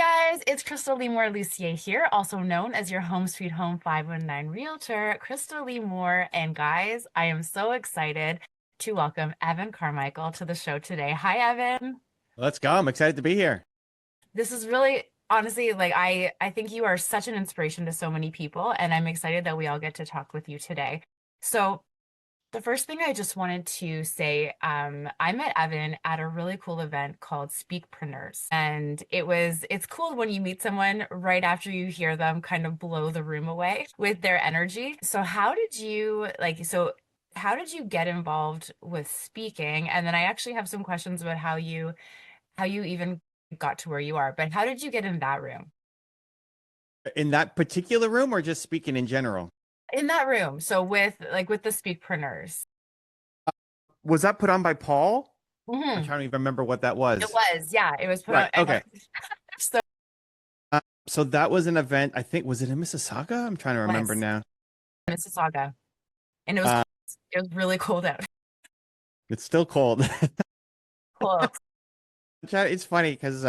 Guys, it's Crystal Lee Lucier here, also known as your Home Sweet Home 519 Realtor, Crystal Lee. And guys, I am so excited to welcome Evan Carmichael to the show today. Hi, Evan. Let's go. I'm excited to be here. This is really honestly I think you are such an inspiration to so many people, and I'm excited that we all get to talk with you today. So the first thing I just wanted to say, I met Evan at a really cool event called Speakpreneurs. And it's cool when you meet someone right after you hear them kind of blow the room away with their energy. How did you get involved with speaking? And then I actually have some questions about how you even got to where you are, but how did you get in that room? In that particular room or just speaking in general? In that room. So with the Speakpreneurs. Was that put on by Paul? I'm Hmm. trying to even remember what that It was. was, yeah, it was put on. Right. And Okay. so So that was an event, I think, was it in Mississauga? I'm trying to remember was now. Mississauga, and it was Uh, cold. It was really cold out. it's still cold. Cool. It's funny because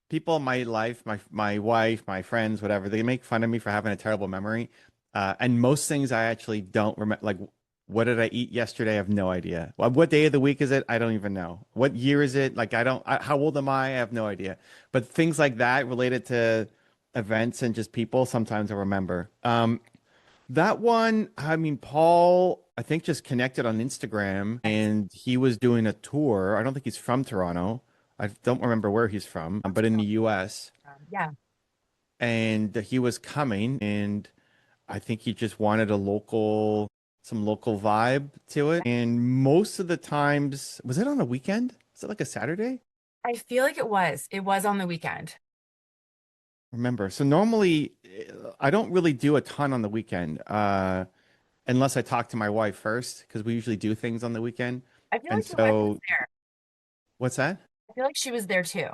people in my life, my wife, my friends, whatever, they make fun of me for having a terrible memory. And most things I actually don't remember. Like, what did I eat yesterday? I have no idea. What day of the week is it? I don't even know. What year is it? Like, how old am I? I have no idea. But things like that related to events and just people, sometimes I remember. That one, I mean, Paul, I think just connected on Instagram Nice. and he was doing a tour. I don't think he's from Toronto. I don't remember where he's from, but in the US. Yeah. And he was coming and I think he just wanted some local vibe to it. And most of the times, was it on a weekend? Was it like a Saturday? I feel like it was. It was on the weekend. Remember. So normally I don't really do a ton on the weekend. Unless I talk to my wife first, because we usually do things on the weekend. I feel And like your wife was so, there. what's that? I feel like she was there too.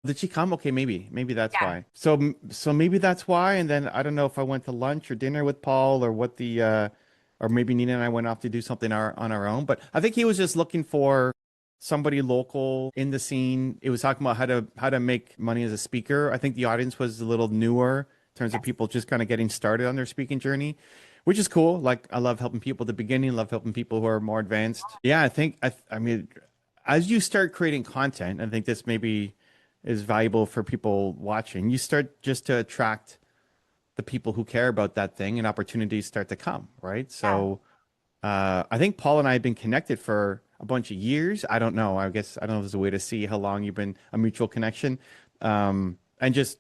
Did she come? Okay, maybe that's Yeah. why. So maybe that's why. And then I don't know if I went to lunch or dinner with Paul or what or maybe Nina and I went off to do something on our own. But I think he was just looking for somebody local in the scene. It was talking about how to make money as a speaker. I think the audience was a little newer in terms of Yes. people just kind of getting started on their speaking journey, which is cool. Like I love helping people at the beginning, love helping people who are more advanced. Yeah, I mean, as you start creating content, I think this maybe is valuable for people watching. You start just to attract the people who care about that thing and opportunities start to come, right? Yeah. So I think Paul and I have been connected for a bunch of years. I don't know. I guess I don't know if there's a way to see how long you've been a mutual connection. And just,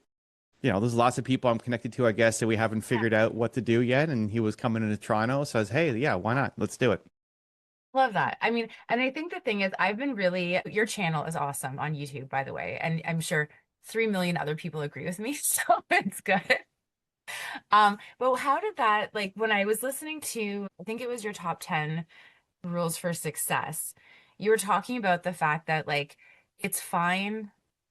there's lots of people I'm connected to, I guess, that we haven't figured out what to do yet. And he was coming into Toronto. So I was, hey, yeah, why not? Let's do it. Love that. I mean, and I think the thing is, your channel is awesome on YouTube, by the way. And I'm sure 3 million other people agree with me. So it's good. But how did that, like, when I was listening to, I think it was your top 10 rules for success, you were talking about the fact that, like, it's fine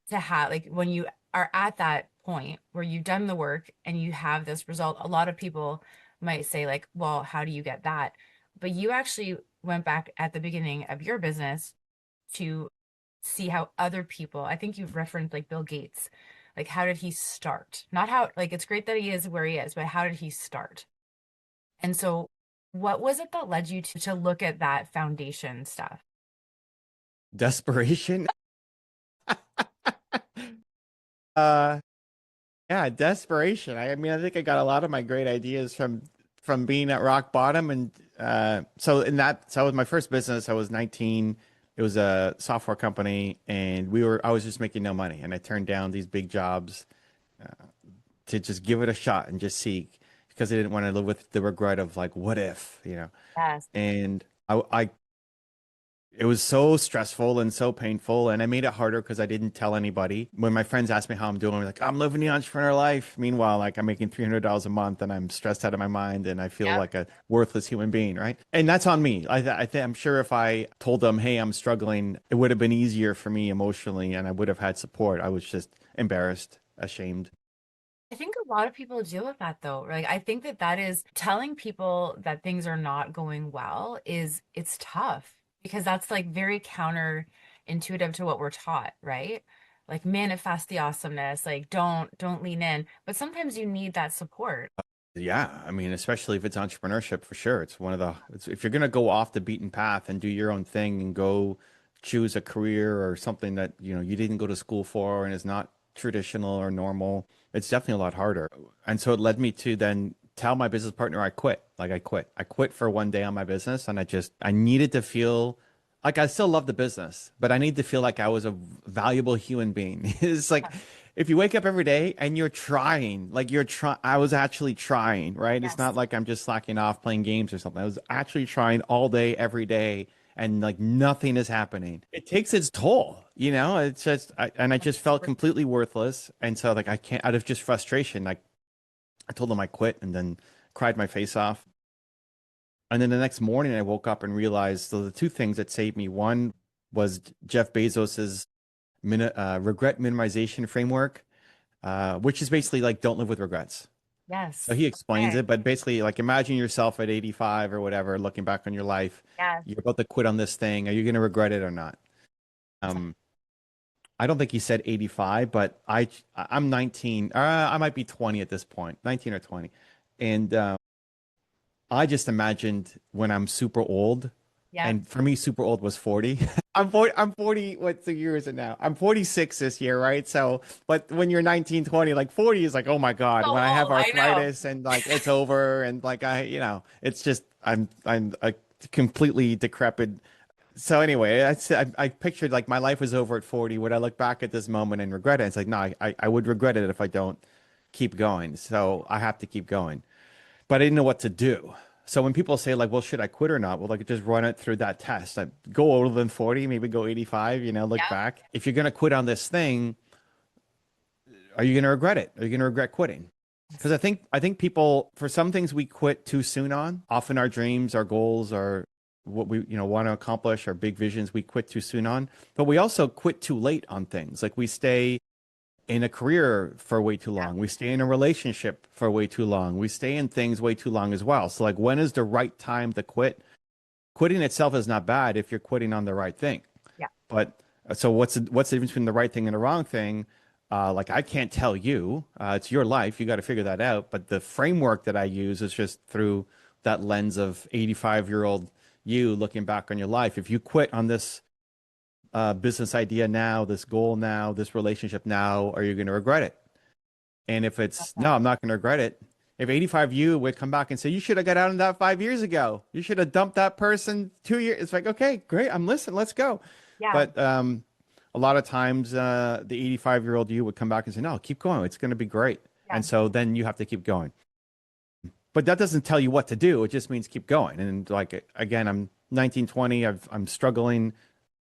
to have, like, when you are at that point where you've done the work and you have this result, a lot of people might say, like, well, how do you get that? But you actually went back at the beginning of your business to see how other people, I think you've referenced like Bill Gates, like how did he start? Not how, like it's great that he is where he is, but how did he start? And so what was it that led you to look at that foundation stuff? Desperation. Uh, Yeah, desperation. I mean, I think I got a lot of my great ideas from being at rock bottom, and so with my first business, I was 19. It was a software company, and I was just making no money, and I turned down these big jobs to just give it a shot and just see because I didn't want to live with the regret of like, what if. Yes. And I it was so stressful and so painful, and I made it harder because I didn't tell anybody. When my friends asked me how I'm doing, I'm like, I'm living the entrepreneur life. Meanwhile, like I'm making $300 a month, and I'm stressed out of my mind, and I feel Yep. like a worthless human being, right? And that's on me. I'm sure if I told them, hey, I'm struggling, it would have been easier for me emotionally, and I would have had support. I was just embarrassed, ashamed. I think a lot of people deal with that though. Like I think that is telling people that things are not going well is it's tough because that's like very counterintuitive to what we're taught, right? like manifest the awesomeness, like don't lean in. But sometimes you need that support. Yeah, I mean, especially if it's entrepreneurship, for sure. If you're gonna go off the beaten path and do your own thing and go choose a career or something that, you didn't go to school for and is not traditional or normal, it's definitely a lot harder. And so it led me to then tell my business partner I quit. Like I quit. I quit for one day on my business, and I needed to feel like I still love the business, but I need to feel like I was a valuable human being. It's like if you wake up every day and you're trying, like I was actually trying, right? It's not Yes. like I'm just slacking off playing games or something. I was actually trying all day, every day, and like nothing is happening. It takes its toll, It's just, and I just felt completely worthless. And so, like, I can't, out of just frustration, like, I told them I quit and then cried my face off. And then the next morning, I woke up and realized, so the two things that saved me, one was Jeff Bezos's regret minimization framework, which is basically like don't live with regrets. So Yes. he explains Okay. it, but basically, like imagine yourself at 85 or whatever, looking back on your life. Yes. You're about to quit on this thing. Are you going to regret it or not? Um, I don't think he said 85, but I'm 19. I might be 20 at this point, 19 or 20, and I just imagined when I'm super old, Yep. and for me, super old was 40. I'm 40, I'm 40, what's the year is it now? I'm 46 this year, right? So, but when you're 19, 20, like 40 is like, oh my God, So when I have old. I know. arthritis and like it's over and like it's just, I'm a completely decrepit. So anyway, I pictured like my life was over at 40. Would I look back at this moment and regret it? It's like, no, I would regret it if I don't keep going. So I have to keep going, but I didn't know what to do. So when people say like, well, should I quit or not? Well, like just run it through that test. Like, go older than 40, maybe go 85, look Yep. back. If you're going to quit on this thing, are you going to regret it? Are you going to regret quitting? Because I think people, for some things we quit too soon on. Often our dreams, our goals, our what we want to accomplish, our big visions, we quit too soon on. But we also quit too late on things. Like we stay in a career for way too long. We stay in a relationship for way too long. We stay in things way too long as well. So like when is the right time to quit? Quitting itself is not bad if you're quitting on the right thing. Yeah. But so what's the difference between the right thing and the wrong thing? Like I can't tell you. It's your life. You got to figure that out. But the framework that I use is just through that lens of 85-year-old you looking back on your life. If you quit on this business idea now, this goal now, this relationship now, are you going to regret it? And if it's no, I'm not going to regret it. If 85 you would come back and say, you should have got out of that 5 years ago. You should have dumped that person 2 years. It's like, okay, great. I'm listening. Let's go. Yeah. But a lot of times the 85-year-old you would come back and say, no, keep going. It's going to be great. Yeah. And so then you have to keep going. But that doesn't tell you what to do. It just means keep going. And like, again, I'm 19, 20. I'm struggling.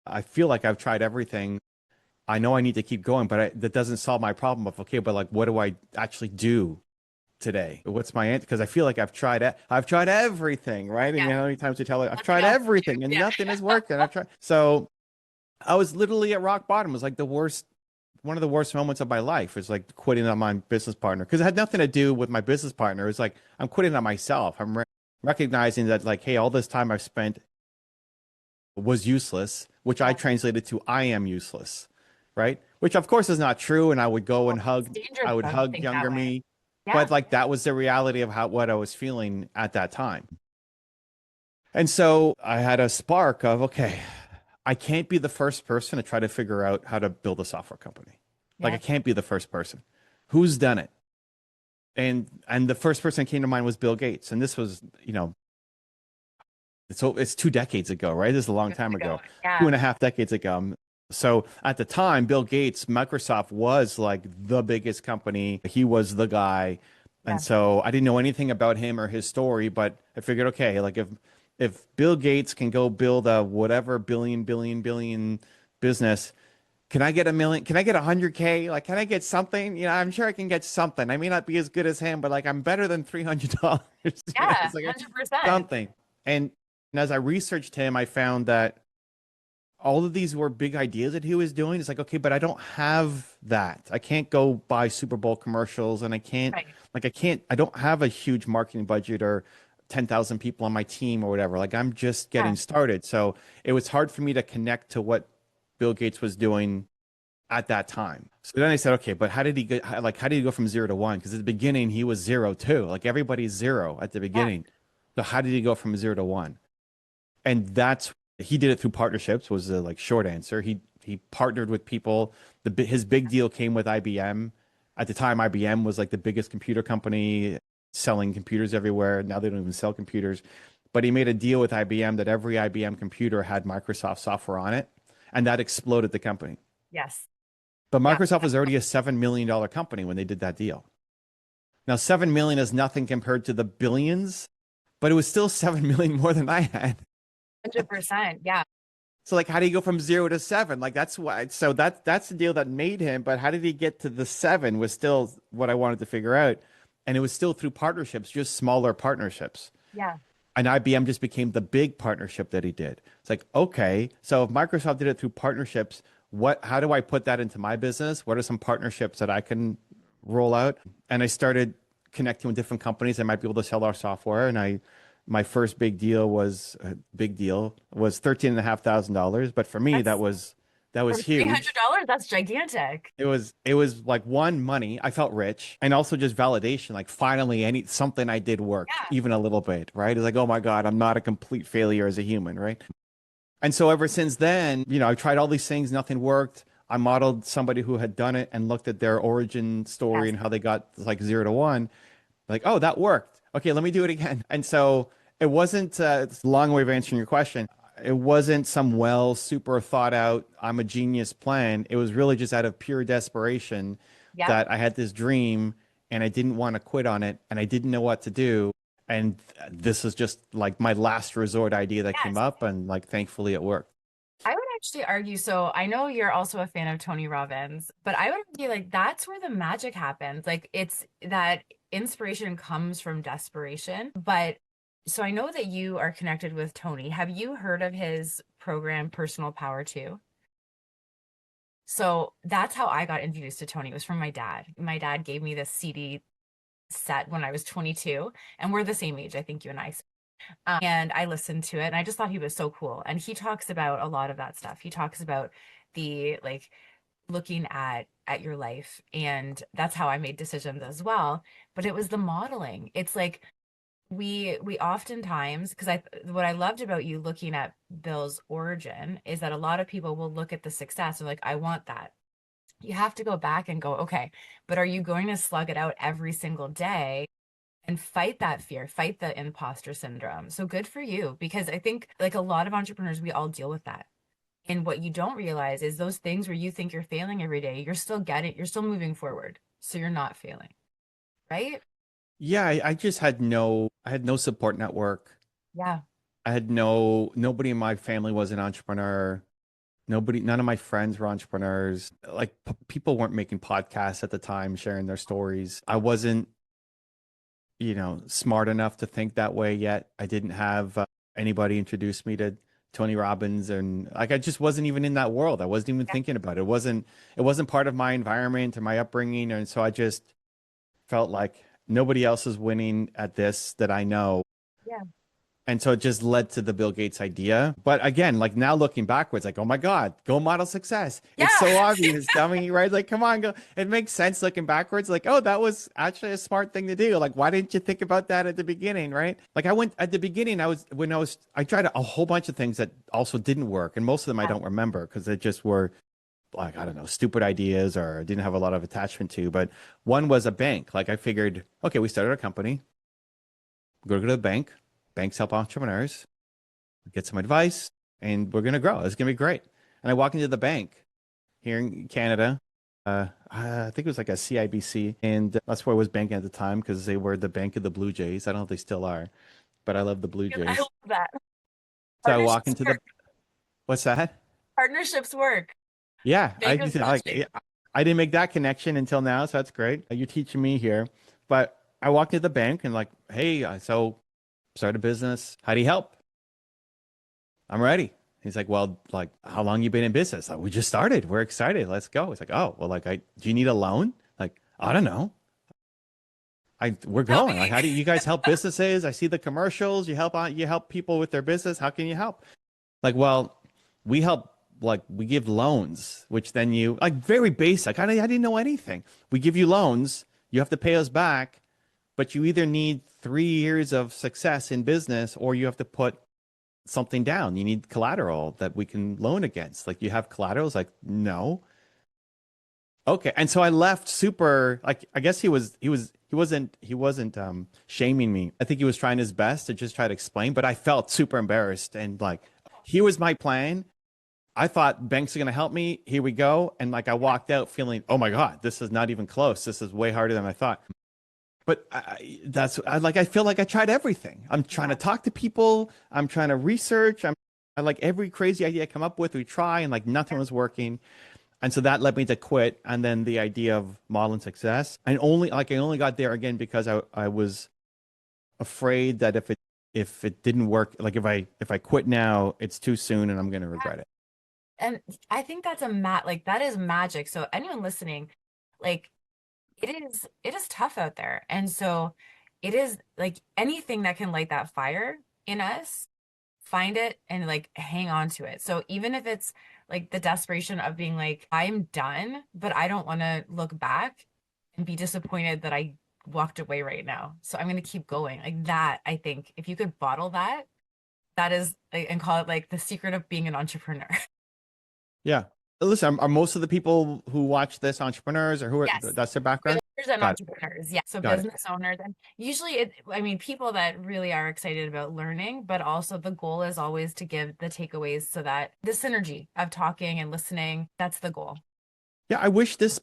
I feel like I've tried everything. I know I need to keep going, but that doesn't solve my problem of, okay, but like, what do I actually do today? What's my answer? Because I feel like I've tried everything, right? And Yeah. how many times you tell it, I've Let's tried go. everything and Yeah. nothing has worked. And I've tried. So I was literally at rock bottom. It was like one of the worst moments of my life was like quitting on my business partner because it had nothing to do with my business partner. It was like, I'm quitting on myself. I'm recognizing that like, hey, all this time I've spent was useless, which I Yeah. translated to I am useless, right? Which of course is not true. And Well, it's dangerous I would though to hug think that younger way. me, but Yeah. like that was the reality of what I was feeling at that time. And so I had a spark of, okay, I can't be the first person to try to figure out how to build a software company. Like I Yeah. can't be the first person. Who's done it? And the first person that came to mind was Bill Gates. And this was, it's 2 decades ago, right? This is a long Good time to ago, go. two Yeah. and a half decades ago. So at the time, Bill Gates, Microsoft was like the biggest company. He was the guy. And Yeah. so I didn't know anything about him or his story, but I figured, okay, like if Bill Gates can go build a whatever billion business, can I get a million? Can I get 100K? Like, can I get something? I'm sure I can get something. I may not be as good as him, but like I'm better than $300. Yeah. It's like 100%. something. And as I researched him, I found that all of these were big ideas that he was doing. It's like, okay, but I don't have that. I can't go buy Super Bowl commercials and Right. I don't have a huge marketing budget or 10,000 people on my team or whatever. Like I'm just getting Yeah. started. So it was hard for me to connect to what Bill Gates was doing at that time. So then I said, okay, but how did he go, how did he go from 0 to 1? Because at the beginning he was zero too. Like everybody's zero at the Yeah. beginning. So how did he go from 0 to 1? And that's he did it through partnerships was the like short answer. He partnered with people. His big deal came with IBM. At the time, IBM was like the biggest computer company selling computers everywhere. Now they don't even sell computers. But he made a deal with IBM that every IBM computer had Microsoft software on it, and that exploded the company. Yes. But Yeah. Microsoft was already a $7 million company when they did that deal. Now, 7 million is nothing compared to the billions, but it was still 7 million more than I had. 100%. Yeah. So like how do you go from 0 to 7? Like that's why so that's the deal that made him, but how did he get to the 7 was still what I wanted to figure out. And it was still through partnerships, just smaller partnerships. Yeah. And IBM just became the big partnership that he did. It's like, okay, so if Microsoft did it through partnerships, how do I put that into my business? What are some partnerships that I can roll out? And I started connecting with different companies that might be able to sell our software. And my first big deal was $13,500. But for me, That's that for was huge. $300. That's gigantic. It was like one, money. I felt rich, and also just validation. Like finally, something I did worked, Yeah. even a little bit, right? It's like, oh my God, I'm not a complete failure as a human, right? And so ever since then, I tried all these things, nothing worked. I modeled somebody who had done it and looked at their origin story Yes. and how they got like 0 to 1. Like, oh, that worked. Okay, let me do it again. And so it wasn't, it's a long way of answering your question. It wasn't some super thought out, I'm a genius plan. It was really just out of pure desperation Yep. that I had this dream and I didn't want to quit on it and I didn't know what to do. And this is just like my last resort idea that came Yes. up. And like, thankfully it worked. I would actually argue, so I know you're also a fan of Tony Robbins, but I would argue like that's where the magic happens. Like it's that inspiration comes from desperation. But so I know that you are connected with Tony. Have you heard of his program, Personal Power 2? So that's how I got introduced to Tony. It was from my dad. My dad gave me this CD set when I was 22, and we're the same age, I think you and I. And I listened to it and I just thought he was so cool. And he talks about a lot of that stuff. He talks about the like looking at your life, and that's how I made decisions as well. But it was the modeling. It's like we oftentimes, because I what I loved about you looking at Bill's origin is that a lot of people will look at the success and like, I want that. You have to go back and go, okay, but are you going to slug it out every single day and fight that fear, fight the imposter syndrome? So good for you, because I think like a lot of entrepreneurs, we all deal with that. And what you don't realize is those things where you think you're failing every day, you're still moving forward. So you're not failing, right? Yeah, I had no support network. Yeah. I had nobody in my family was an entrepreneur. None of my friends were entrepreneurs. Like people weren't making podcasts at the time, sharing their stories. I wasn't, smart enough to think that way yet. I didn't have anybody introduce me to Tony Robbins, and like I just wasn't even in that world. I wasn't even Yeah. thinking about it. It wasn't part of my environment or my upbringing, and so I just felt like nobody else is winning at this that I know. Yeah. And so it just led to the Bill Gates idea. But again, like now looking backwards, like, oh my God, go model success. It's Yeah. so obvious, dummy, right? Like, come on, go. It makes sense looking backwards. Like, oh, that was actually a smart thing to do. Like, why didn't you think about that at the beginning, right? Like I went at the beginning, I tried a whole bunch of things that also didn't work. And most of them I don't remember because they just were like, I don't know, stupid ideas or didn't have a lot of attachment to. But one was a bank. Like I figured, okay, we started a company, go to the bank. Banks help entrepreneurs get some advice, and we're going to grow. It's going to be great. And I walk into the bank here in Canada. I think it was like a CIBC, and that's where I was banking at the time because they were the bank of the Blue Jays. I don't know if they still are, but I love the Blue I Jays. love that. So I walk Partnerships into work. what's that? Partnerships work. Yeah, Bank especially. I didn't make that connection until now, so that's great. You're teaching me here. But I walked into the bank and like, hey, so start a business. How do you help? I'm ready. He's like, well, like, how long you been in business? Like, we just started. We're excited. Let's go. It's like, oh, well, like, do you need a loan? Like, I don't know. We're Tell going. Like, me. how do you guys help businesses? I see the commercials. You help people with their business. How can you help? Like, well, we help. like we give loans, which then you like very basic. I didn't know anything. We give you loans, you have to pay us back, but you either need 3 years of success in business or you have to put something down. You need collateral that we can loan against. Like you have collateral. It's like, no. Okay. And so I left super like I guess he wasn't shaming me. I think he was trying his best to just try to explain, but I felt super embarrassed and like here was my plan. I thought banks are going to help me. Here we go. And like I walked out feeling, oh my God, this is not even close. This is way harder than I thought. But I feel like I tried everything. I'm trying to talk to people. I'm trying to research. I like every crazy idea I come up with, we try and like nothing was working. And so that led me to quit. And then the idea of modeling success. And I only got there again because I was afraid that if it didn't work, like if I quit now, it's too soon and I'm going to regret it. And I think that's like that is magic. So anyone listening, like it is tough out there. And so it is like anything that can light that fire in us, find it and like hang on to it. So even if it's like the desperation of being like, I'm done, but I don't want to look back and be disappointed that I walked away right now. So I'm going to keep going. Like that, I think if you could bottle that, that is like, and call it like the secret of being an entrepreneur. Yeah. Listen, are most of the people who watch this entrepreneurs or who are Yes. that's their background? Freelancers and Got it. entrepreneurs. Yeah. So Got it. business owners and usually I mean, people that really are excited about learning, but also the goal is always to give the takeaways so that the synergy of talking and listening, that's the goal. Yeah, I wish this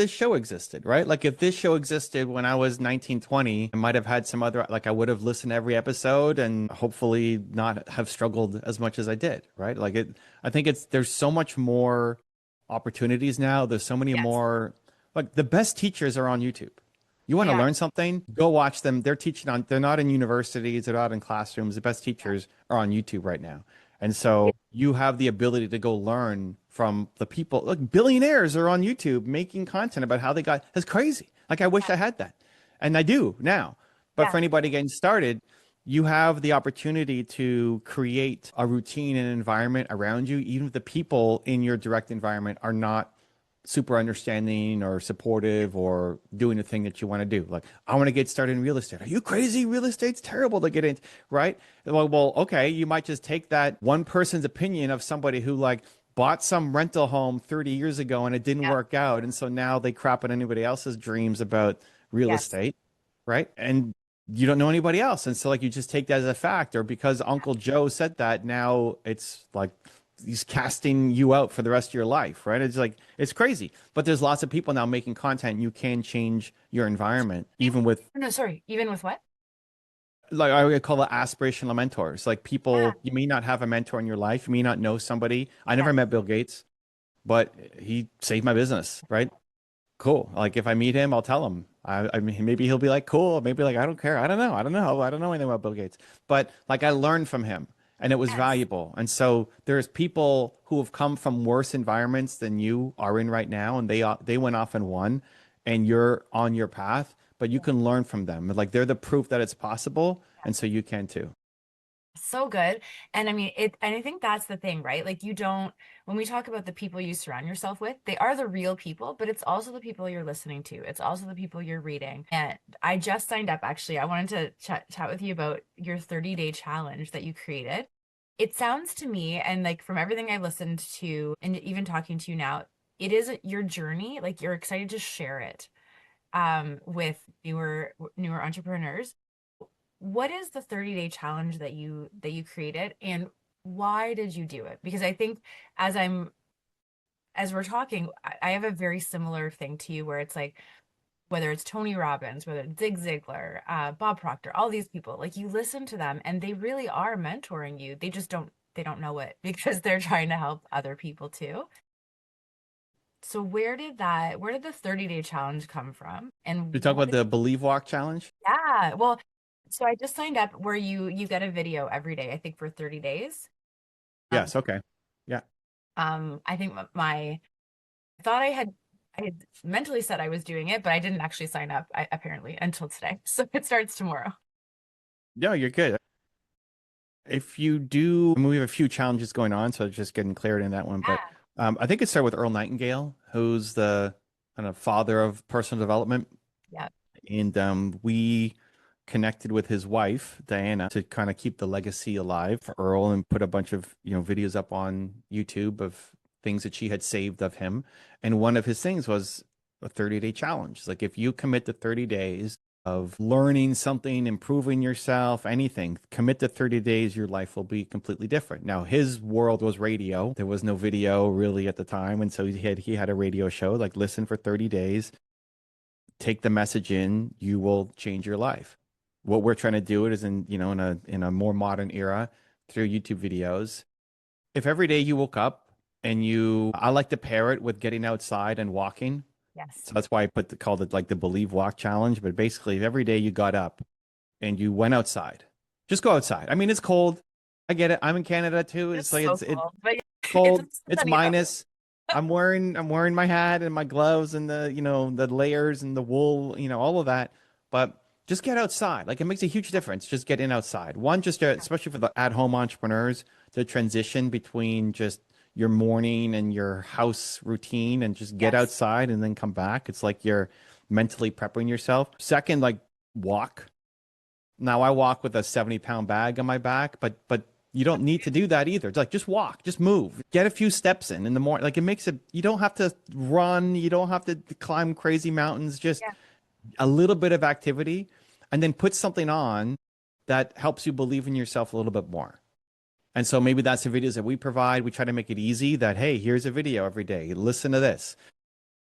show existed, right? Like if this show existed when I was 19, 20, I might have had some other like I would have listened to every episode and hopefully not have struggled as much as I did, right? I think there's so much more opportunities now. There's so many Yes, more like the best teachers are on YouTube. You want they to are. learn something? Go watch them. They're not in universities, they're not in classrooms. The best Yeah. teachers are on YouTube right now. And so you have the ability to go learn from the people. Look, billionaires are on YouTube making content about how they got. That's crazy. Like I wish I had that. And I do now. But Yeah. for anybody getting started, you have the opportunity to create a routine and environment around you, even if the people in your direct environment are not super understanding or supportive or doing the thing that you want to do. Like, I want to get started in real estate. Are you crazy? Real estate's terrible to get into, right? Well, okay, you might just take that one person's opinion of somebody who like bought some rental home 30 years ago and it didn't Yeah. work out. And so now they crap on anybody else's dreams about real Yes. estate, right? And you don't know anybody else. And so like you just take that as a fact, or because Uncle Joe said that, now it's like he's casting you out for the rest of your life, right? It's like it's crazy. But there's lots of people now making content. You can change your environment, even with No, sorry. Even with what? like I would call it aspirational mentors. Like Yeah. people, you may not have a mentor in your life, you may not know somebody. I Yeah. never met Bill Gates, but he saved my business, right? Cool. Like if I meet him, I'll tell him. I mean, maybe he'll be like, cool. Maybe like, I don't care. I don't know. I don't know. I don't know anything about Bill Gates. But like I learned from him and it was Yes. valuable. And so there's people who have come from worse environments than you are in right now, and they went off and won, and you're on your path, but you can learn from them. Like they're the proof that it's possible, and so you can too. So good. And I mean, and I think that's the thing, right? Like, you don't, when we talk about the people you surround yourself with, they are the real people, but it's also the people you're listening to. It's also the people you're reading. And I just signed up, actually. I wanted to chat with you about your 30-day challenge that you created. It sounds to me, and like from everything I've listened to, and even talking to you now, it is your journey. Like, you're excited to share it with newer entrepreneurs. What is the 30-day challenge that you created, and why did you do it? Because I think as I'm as we're talking, I have a very similar thing to you where it's like whether it's Tony Robbins, whether it's Zig Ziglar, Bob Proctor, all these people, like you listen to them and they really are mentoring you. They don't know it because they're trying to help other people too. So where did the 30-day challenge come from? You And talk what about the Believe Walk challenge? yeah, well, so I just signed up where you get a video every day, I think for 30 days. Um, Yes. Okay. Yeah. I think I thought I had mentally said I was doing it, but I didn't actually sign up, apparently until today. So it starts tomorrow. No, you're good. If you do, I mean, we have a few challenges going on, so just getting clarity in that one. But Yeah. I think it started with Earl Nightingale, who's the kind of father of personal development. Yep. And we connected with his wife, Diana, to kind of keep the legacy alive for Earl and put a bunch of, videos up on YouTube of things that she had saved of him. And one of his things was a 30-day challenge. Like if you commit to 30 days of learning something, improving yourself, anything, commit to 30 days, your life will be completely different. Now, his world was radio. There was no video really at the time. And so he had a radio show, like listen for 30 days, take the message in, you will change your life. What we're trying to do it is in a more modern era through YouTube videos. If every day you woke up and I like to pair it with getting outside and walking. Yes. So that's why called it like the Believe Walk Challenge. But basically, if every day you got up and you went outside, just go outside. I mean, it's cold. I get it. I'm in Canada too. It's It's like so it's cool. But it's cold. It's sunny out. minus. I'm wearing my hat and my gloves and the layers and the wool, all of that. But just get outside. Like it makes a huge difference. Just getting outside. One, just especially for the at-home entrepreneurs, the transition between just your morning and your house routine and just get Yes. outside and then come back. It's like you're mentally prepping yourself. Second, like walk. Now I walk with a 70-pound bag on my back, but you don't need to do that either. It's like just walk, just move, get a few steps in the morning. Like it makes it, you don't have to run, you don't have to climb crazy mountains, just Yeah. a little bit of activity, and then put something on that helps you believe in yourself a little bit more. And so maybe that's the videos that we provide. We try to make it easy that, hey, here's a video every day. Listen to this.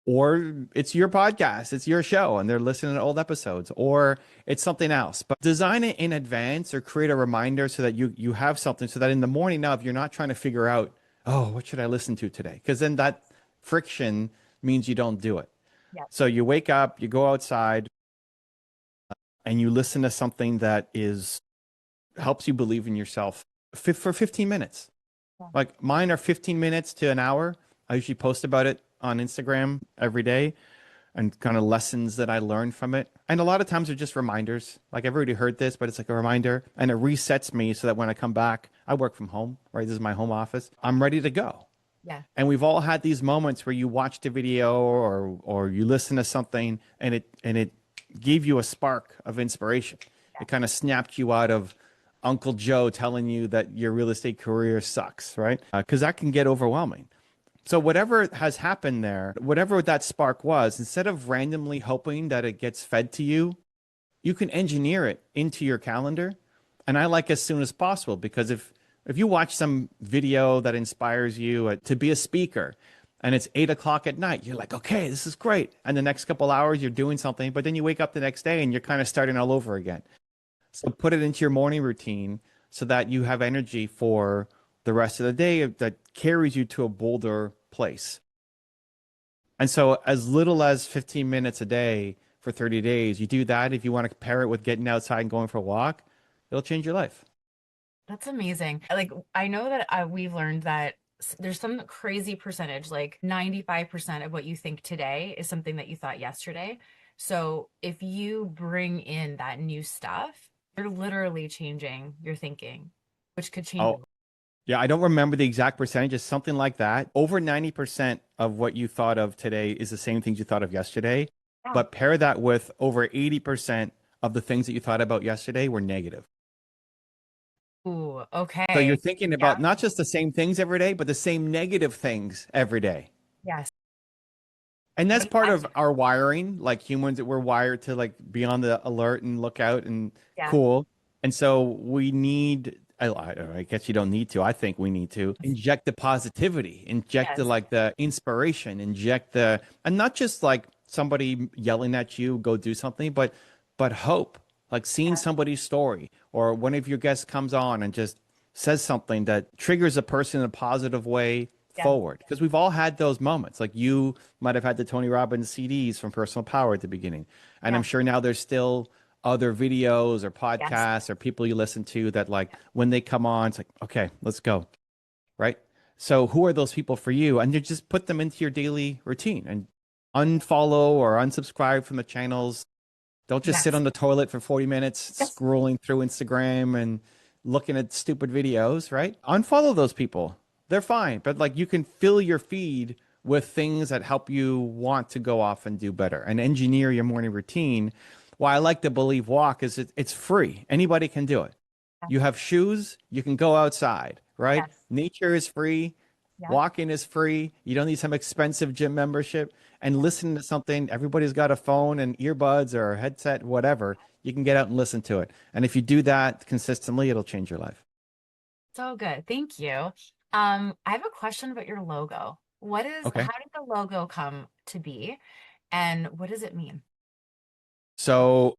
Or it's your podcast, it's your show, and they're listening to old episodes, or it's something else. But design it in advance or create a reminder so that you have something so that in the morning now, if you're not trying to figure out, oh, what should I listen to today? Because then that friction means you don't do it. Yeah. So you wake up, you go outside, and you listen to something that is helps you believe in yourself for 15 minutes. Yeah. Like mine are 15 minutes to an hour. I usually post about it on Instagram every day and kind of lessons that I learned from it. And a lot of times they're just reminders. Like I've already heard this, but it's like a reminder and it resets me so that when I come back, I work from home, right? This is my home office. I'm ready to go. Yeah. And we've all had these moments where you watched a video or you listen to something and it gave you a spark of inspiration. Yeah. It kind of snapped you out of Uncle Joe telling you that your real estate career sucks, right? Because that can get overwhelming. So whatever has happened there, whatever that spark was, instead of randomly hoping that it gets fed to you, you can engineer it into your calendar. And I like as soon as possible because if you watch some video that inspires you to be a speaker and it's 8 o'clock at night, you're like, okay, this is great. And the next couple hours you're doing something, but then you wake up the next day and you're kind of starting all over again. So put it into your morning routine so that you have energy for the rest of the day that carries you to a bolder place. And so as little as 15 minutes a day for 30 days, you do that. If you want to pair it with getting outside and going for a walk, it'll change your life. That's amazing. Like, I know that we've learned that there's some crazy percentage, like 95% of what you think today is something that you thought yesterday. So if you bring in that new stuff, you're literally changing your thinking, which could change your Oh, yeah, I don't remember the exact percentage. It's something like that. Over 90% of what you thought of today is the same things you thought of yesterday. life. But pair that with over 80% of the things that you thought about yesterday were negative. Ooh, So you're okay. thinking Yeah. about not just the same things every day, but the same negative things every day. Yes. And that's But part of our wiring, like humans that we're wired to like be on the alert and look out and yeah. cool. And so we need, I guess you don't need to. I think we need to inject the positivity, inject the Yes. like the inspiration, and not just like somebody yelling at you, go do something, but hope, like seeing Yeah. somebody's story or one of your guests comes on and just says something that triggers a person in a positive way Yeah. forward. Because we've all had those moments. Like you might have had the Tony Robbins CDs from Personal Power at the beginning. And I'm Yeah. sure now there's still other videos or Yes. podcasts or people you listen to that like when they come on, it's like, okay, let's go. Right. So who are those people for you? And you just put them into your daily routine and unfollow or unsubscribe from the channels. Don't just sit Yes. on the toilet for 40 minutes Yes. scrolling through Instagram and looking at stupid videos, right? Unfollow those people. They're fine, but like you can fill your feed with things that help you want to go off and do better and engineer your morning routine. Why I like to believe walk is it's free. Anybody can do it. You have shoes, you can go outside, right? Yes. Nature is free. Yep. Walking is free. You don't need some expensive gym membership. And Yep. listening to something, everybody's got a phone and earbuds or a headset, whatever. You can get out and listen to it. And if you do that consistently, it'll change your life. So good. Thank you. I have a question about your logo. Okay. How did the logo come to be and what does it mean? So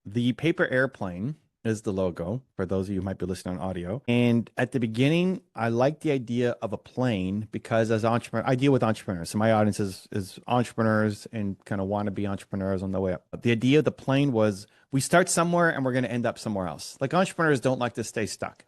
the paper airplane is the logo for those of you who might be listening on audio. And at the beginning, I liked the idea of a plane because as entrepreneur, I deal with entrepreneurs. So my audience is entrepreneurs and kind of want to be entrepreneurs on the way up. But the idea of the plane was we start somewhere and we're going to end up somewhere else. Like entrepreneurs don't like to stay stuck.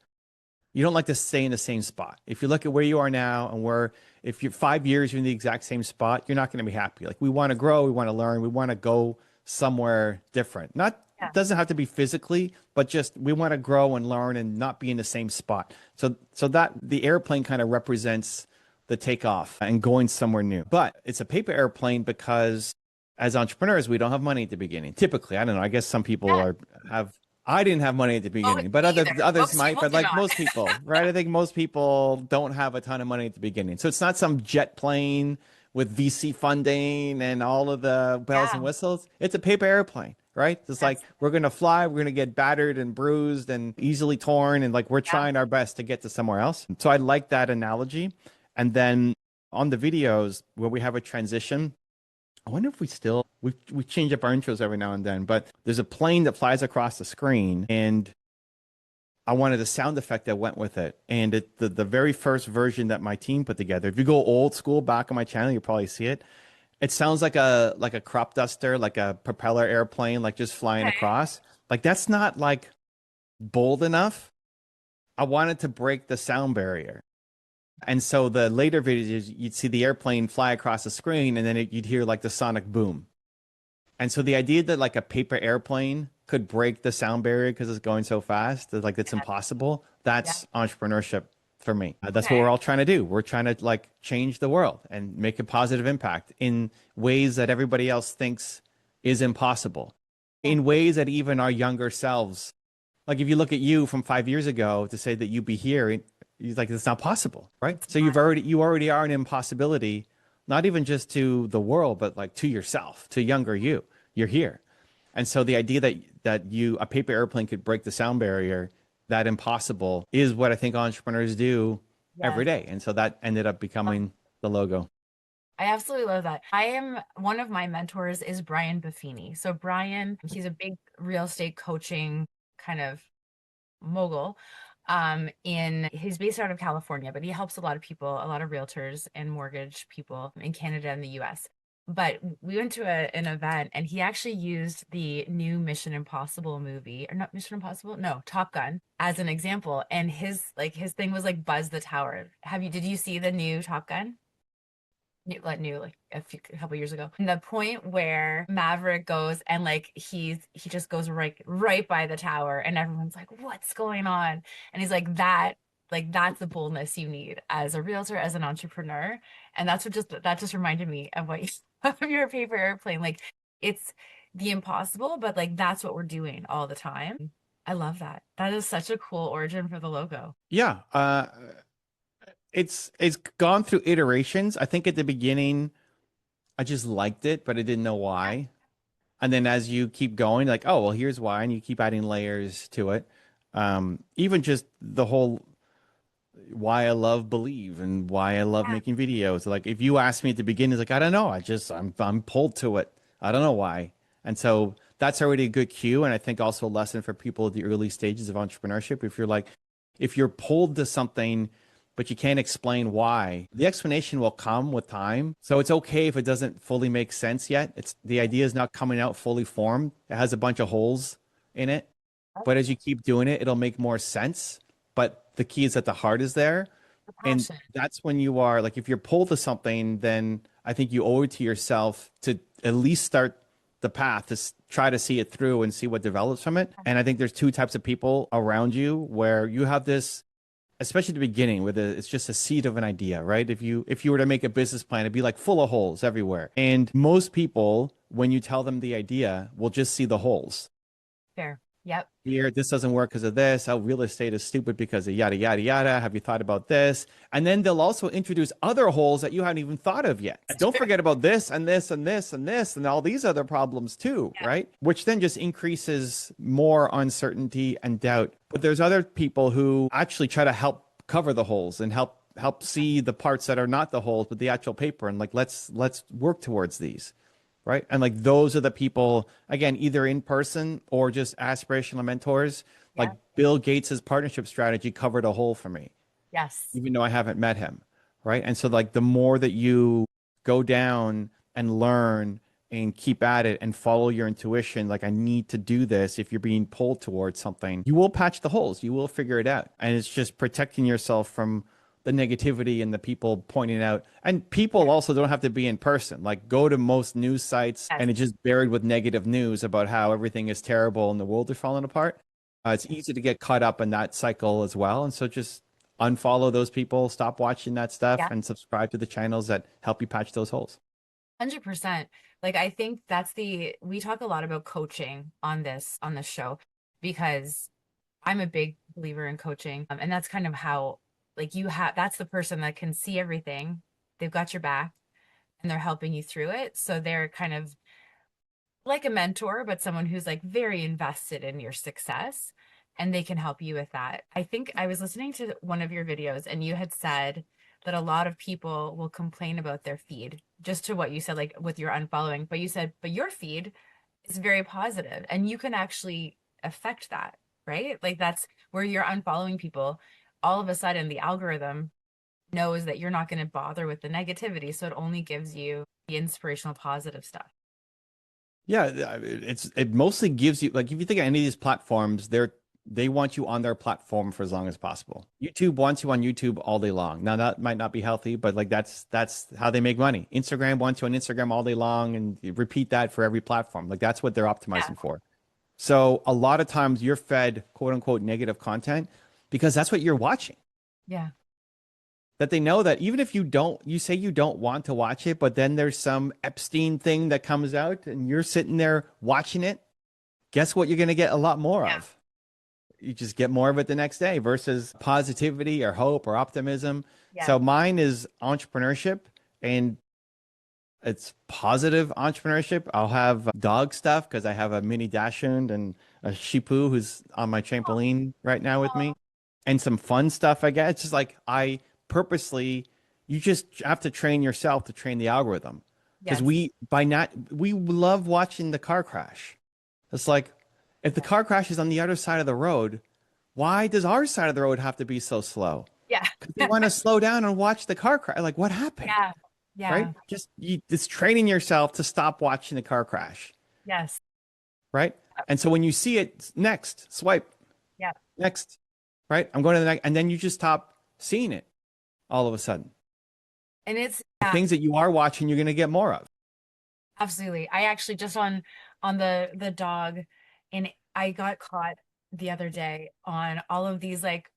You don't like to stay in the same spot. If you look at where you are now and where if you're 5 years, you're in the exact same spot, you're not going to be happy. Like we want to grow, we want to learn, we want to go somewhere different. Not Yeah. doesn't have to be physically, but just we want to grow and learn and not be in the same spot. So that the airplane kind of represents the takeoff and going somewhere new. But it's a paper airplane because as entrepreneurs, we don't have money at the beginning. Typically, I don't know. I guess some people Yeah. are have I didn't have money at the Oh, beginning, but me either. others Most might. people But do like not. most people, right? I think most people don't have a ton of money at the beginning. So it's not some jet plane with VC funding and all of the bells and Yeah. whistles. It's a paper airplane, right? It's like Yes. we're gonna fly, we're gonna get battered and bruised and easily torn, and like we're Yeah. trying our best to get to somewhere else. So I like that analogy. And then on the videos where we have a transition. I wonder if we change up our intros every now and then, but there's a plane that flies across the screen, and I wanted a sound effect that went with it. And the very first version that my team put together, if you go old school back on my channel, you'll probably see it. It sounds like a crop duster, like a propeller airplane, like just flying Okay. across. Like that's not like bold enough. I wanted to break the sound barrier. And so the later videos, you'd see the airplane fly across the screen, and then you'd hear like the sonic boom. And so the idea that like a paper airplane could break the sound barrier because it's going so fast, that like it's Yeah. impossible. Yeah. That's entrepreneurship for me. That's what Okay. we're all trying to do. We're trying to like change the world and make a positive impact in ways that everybody else thinks is impossible, Yeah. in ways that even our younger selves, like if you look at you from 5 years ago to say that you'd be here, it's like it's not possible, right? It's So not. you already are an impossibility, not even just to the world, but like to yourself, to younger you. You're here. And so the idea that you a paper airplane could break the sound barrier, that impossible is what I think entrepreneurs do every Yes. day. And so that ended up becoming the logo. I absolutely love that. I am one of my mentors is Brian Buffini. So Brian, he's a big real estate coaching kind of mogul. In he's based out of California, but he helps a lot of people, a lot of realtors and mortgage people in Canada and the US. But we went to an event and he actually used the new Mission Impossible movie, or not Mission Impossible, no, Top Gun as an example. And his thing was like Buzz the Tower. Did you see the new Top Gun? New like a couple years ago. And the point where Maverick goes and like he just goes right by the tower and everyone's like, what's going on? And he's like that's the boldness you need as a realtor, as an entrepreneur. And that just reminded me of what you of your paper airplane. Like it's the impossible, but like that's what we're doing all the time. I love that. That is such a cool origin for the logo. Yeah. It's gone through iterations. I think at the beginning I just liked it, but I didn't know why. And then as you keep going, like, oh, well, here's why, and you keep adding layers to it. Even just the whole why I love Believe and why I love Yeah. making videos. Like, if you asked me at the beginning, it's like, I don't know. I'm pulled to it. I don't know why. And so that's already a good cue. And I think also a lesson for people at the early stages of entrepreneurship. If you're pulled to something, but you can't explain why, the explanation will come with time. So it's okay if it doesn't fully make sense yet. It's the idea is not coming out fully formed. It has a bunch of holes in it. But as you keep doing it, it'll make more sense. But the key is that the heart is there. The And passion. that's when you are like, if you're pulled to something, then I think you owe it to yourself to at least start the path to try to see it through and see what develops from it. And I think there's two types of people around you where you have this, especially at the beginning, where it's just a seed of an idea, right? If you were to make a business plan, it'd be like full of holes everywhere. And most people, when you tell them the idea, will just see the holes. Fair. Yep. Here, this doesn't work because of this. Oh, real estate is stupid because of yada, yada, yada. Have you thought about this? And then they'll also introduce other holes that you haven't even thought of yet. That's Don't true. forget about this and this and this and this and all these other problems too, Yeah. right? Which then just increases more uncertainty and doubt. But there's other people who actually try to help cover the holes and help see the parts that are not the holes, but the actual paper. And like, let's work towards these. Right. And like those are the people, again, either in person or just aspirational mentors. Like Yeah. Bill Gates's partnership strategy covered a hole for me, Yes. even though I haven't met him. Right. And so like the more that you go down and learn and keep at it and follow your intuition, like I need to do this. If you're being pulled towards something, you will patch the holes. You will figure it out. And it's just protecting yourself from the negativity and the people pointing out. And Yeah. people also don't have to be in person. Like go to most news sites Yes. and it's just buried with negative news about how everything is terrible and the world is falling apart. It's easy to get caught up in that cycle as well. And so just unfollow those people, stop watching that stuff, Yeah. and subscribe to the channels that help you patch those holes. 100%. Like I think we talk a lot about coaching on this show because I'm a big believer in coaching. And that's kind of how like that's the person that can see everything. They've got your back and they're helping you through it. So they're kind of like a mentor, but someone who's like very invested in your success and they can help you with that. I think I was listening to one of your videos and you had said that a lot of people will complain about their feed, just to what you said, like with your unfollowing, but you said, but your feed is very positive and you can actually affect that, right? Like that's where you're unfollowing people. All of a sudden, the algorithm knows that you're not going to bother with the negativity. So it only gives you the inspirational, positive stuff. Yeah, it mostly gives you like if you think of any of these platforms, they want you on their platform for as long as possible. YouTube wants you on YouTube all day long. Now that might not be healthy, but like that's how they make money. Instagram wants you on Instagram all day long, and you repeat that for every platform. Like that's what they're Yeah. optimizing for. So a lot of times you're fed quote unquote negative content because that's what you're watching. Yeah. That they know that even if you say you don't want to watch it, but then there's some Epstein thing that comes out and you're sitting there watching it, guess what you're going to get a lot more Yeah. of? You just get more of it the next day versus positivity or hope or optimism. Yeah. So mine is entrepreneurship and it's positive entrepreneurship. I'll have dog stuff because I have a mini dachshund and a Shih Tzu who's on my trampoline right now with me, Oh, and some fun stuff. I guess it's just like I purposely, you just have to train yourself to train the algorithm because yes. we love watching the car crash. It's like if the Yeah. car crash is on the other side of the road, why does our side of the road have to be so slow? Yeah. Because we want to slow down and watch the car crash. Like what happened? Yeah. Right? Yeah. It's training yourself to stop watching the car crash, Yes. right? And so when you see it next, swipe Yeah. next, right? I'm going to the next, and then you just stop seeing it all of a sudden. And it's The yeah, things that you are watching, you're going to get more of. absolutely. I actually just on the dog and I got caught the other day on all of these like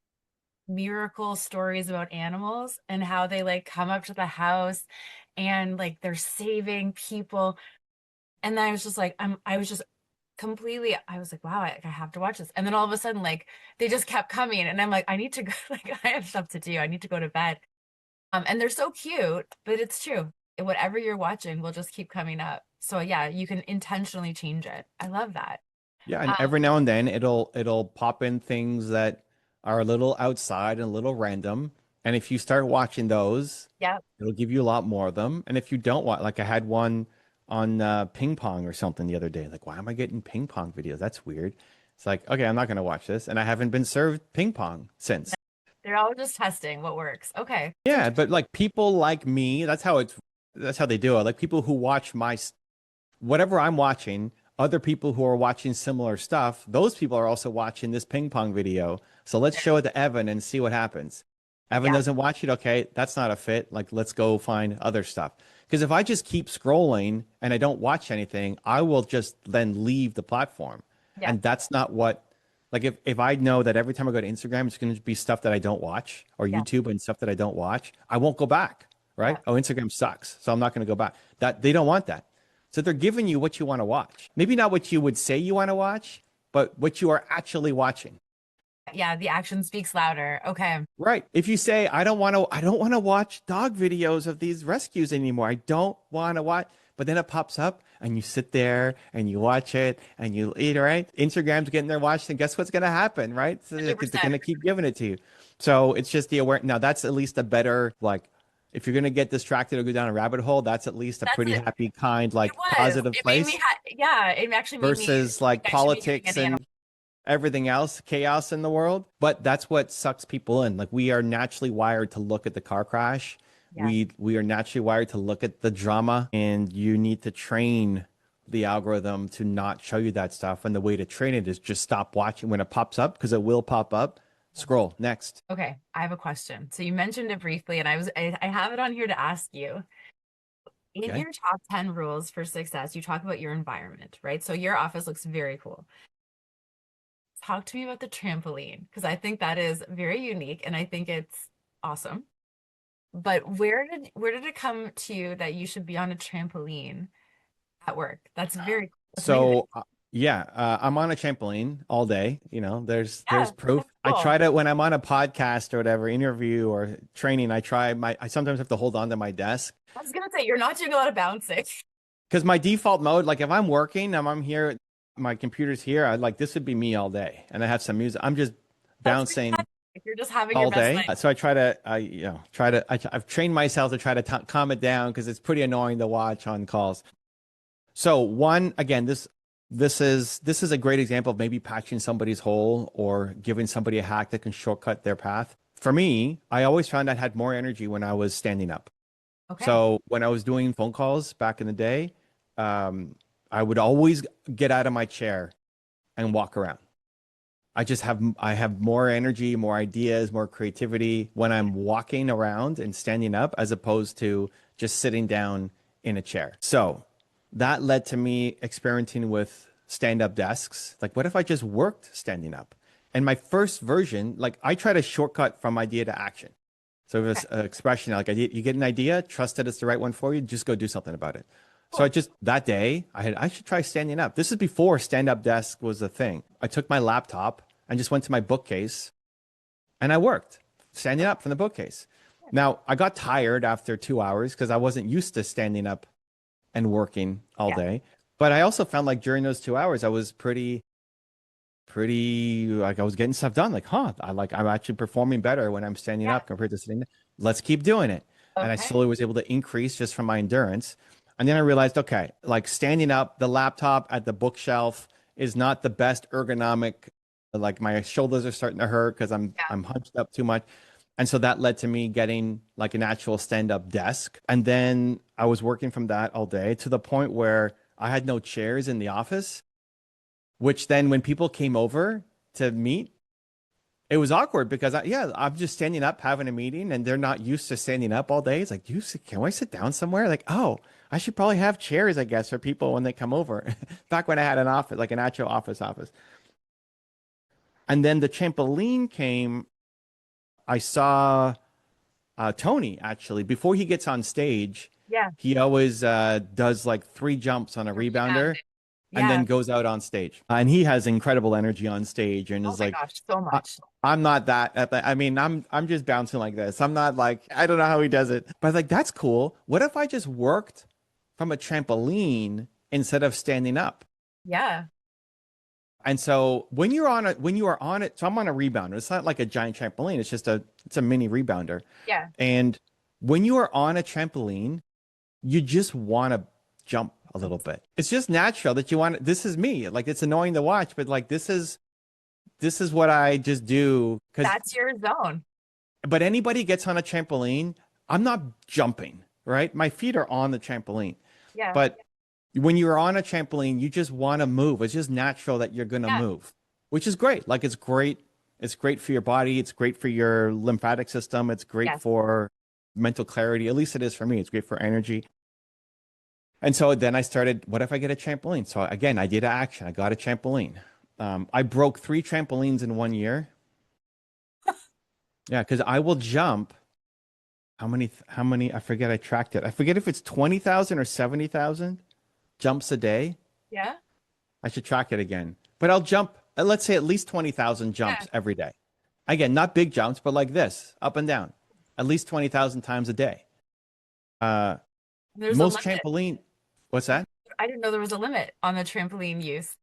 miracle stories about animals and how they like come up to the house and like they're saving people. And then I was just like, I was just completely, I was like, wow, I have to watch this. And then all of a sudden, like they just kept coming and I'm like, I need to go, like I have stuff to do. I need to go to bed. And they're so cute, but it's true. Whatever you're watching will just keep coming up. So yeah, you can intentionally change it. I love that. Yeah, and Um, every now and then it'll pop in things that are a little outside and a little random. And if you start watching those, yeah, it'll give you a lot more of them. And if you don't want, like I had one on ping pong or something the other day. Like, why am I getting ping pong videos? That's weird. It's like, okay, I'm not going to watch this. And I haven't been served ping pong since. they're all just testing what works. Okay. It's Yeah, but like people like me, that's how they do it. Like people who watch whatever I'm watching, other people who are watching similar stuff, those people are also watching this ping pong video. So let's show it to Evan and see what happens. Evan yeah, doesn't watch it. Okay, that's not a fit. Like, let's go find other stuff. Because if I just keep scrolling and I don't watch anything, I will just then leave the platform. Yeah. And that's not what, like, if I know that every time I go to Instagram, it's going to be stuff that I don't watch, or Yeah. YouTube and stuff that I don't watch, I won't go back, right? Yeah. Oh, Instagram sucks. So I'm not going to go back. That they don't want that. So they're giving you what you want to watch. Maybe not what you would say you want to watch, but what you are actually watching. Yeah. The action speaks louder. Okay. Right. If you say, I don't want to watch dog videos of these rescues anymore. I don't want to watch, but then it pops up and you sit there and you watch it and you eat, right? Instagram's getting there watched, and guess what's going to happen, right? So they're 100%. going to keep giving it to you. So it's just the aware. Now that's at least a better, like, if you're going to get distracted or go down a rabbit hole, that's at least a That's pretty it. happy, kind, It like was. positive It made me, place yeah, it actually made me versus think like I should be getting politics an animal. and everything else, chaos in the world. But that's what sucks people in. Like we are naturally wired to look at the car crash. Yeah. We are naturally wired to look at the drama, and you need to train the algorithm to not show you that stuff. And the way to train it is just stop watching when it pops up, because it will pop up. Scroll next. Okay, I have a question. So you mentioned it briefly, and I have it on here to ask you. In Okay. your top 10 rules for success, you talk about your environment, right? So your office looks very cool. Talk to me about the trampoline because I think that is very unique and I think it's awesome. But where did it come to you that you should be on a trampoline at work? That's very cool. That's amazing. So yeah, I'm on a trampoline all day. There's Yeah, proof. that's I cool. try to when I'm on a podcast or whatever, interview or training, I sometimes have to hold on to my desk I was gonna say you're not doing a lot of bouncing. because my default mode, like if I'm working, I'm here, my computer's here, I like this would be me all day, and I have some music. I'm just That's bouncing fantastic. You're just having your all best day. life. So I try to, I've trained myself to try to calm it down because it's pretty annoying to watch on calls. So one, again, this is a great example of maybe patching somebody's hole or giving somebody a hack that can shortcut their path. For me, I always found I had more energy when I was standing up. Okay. So when I was doing phone calls back in the day, um, I would always get out of my chair and walk around. I have more energy, more ideas, more creativity when I'm walking around and standing up as opposed to just sitting down in a chair. So that led to me experimenting with stand-up desks. Like, what if I just worked standing up? And my first version, like I try to shortcut from idea to action. So this expression, like you get an idea, trust that it's the right one for you, just go do something about it. So I Cool. just that day I should try standing up. This is before stand-up desk was a thing. I took my laptop and just went to my bookcase and I worked standing up from the bookcase. Now I got tired after 2 hours because I wasn't used to standing up and working all Yeah. day. But I also found like during those 2 hours I was pretty like I was getting stuff done. Like, I'm actually performing better when I'm standing Yeah. up compared to sitting. Let's keep doing it. And I Okay. slowly was able to increase just from my endurance. And then I realized, okay, like standing up, the laptop at the bookshelf is not the best ergonomic. Like my shoulders are starting to hurt because Yeah. I'm hunched up too much. And so that led to me getting like an actual stand-up desk. And then I was working from that all day to the point where I had no chairs in the office, which then when people came over to meet, it was awkward because I'm just standing up having a meeting and they're not used to standing up all day. It's like, can I sit down somewhere? Like, oh, I should probably have chairs, I guess, for people when they come over. Back when I had an office, like an actual office. And then the trampoline came. I saw Tony actually before he gets on stage. Yeah. He always does like 3 jumps on a You're rebounding. rebounder and Yeah. then goes out on stage. And he has incredible energy on stage and Oh is my like, gosh, so I, much. I'm not that. I mean, I'm just bouncing like this. I'm not like I don't know how he does it, but like that's cool. What if I just worked from a trampoline instead of standing up? Yeah. And so when you are on it, so I'm on a rebounder. It's not like a giant trampoline. It's a mini rebounder. Yeah. And when you are on a trampoline, you just want to jump a little bit. It's just natural that you want. This is me. Like it's annoying to watch, but like this is what I just do because. That's your zone. But anybody gets on a trampoline, I'm not jumping, right? My feet are on the trampoline. Yeah. But when you're on a trampoline, you just want to move. It's just natural that you're going to Yeah. move, which is great. Like it's great. It's great for your body. It's great for your lymphatic system. It's great Yes. for mental clarity. At least it is for me. It's great for energy. And so then I started, what if I get a trampoline? So again, I did action. I got a trampoline. I broke 3 trampolines in 1 year. Yeah, because I will jump. How many? I forget. I tracked it. I forget if it's 20,000 or 70,000 jumps a day. Yeah. I should track it again. But I'll jump, let's say at least 20,000 Yeah. jumps every day. Again, not big jumps, but like this, up and down, at least 20,000 times a day. Uh, There's a most limit. trampoline, what's that? I didn't know there was a limit on the trampoline use.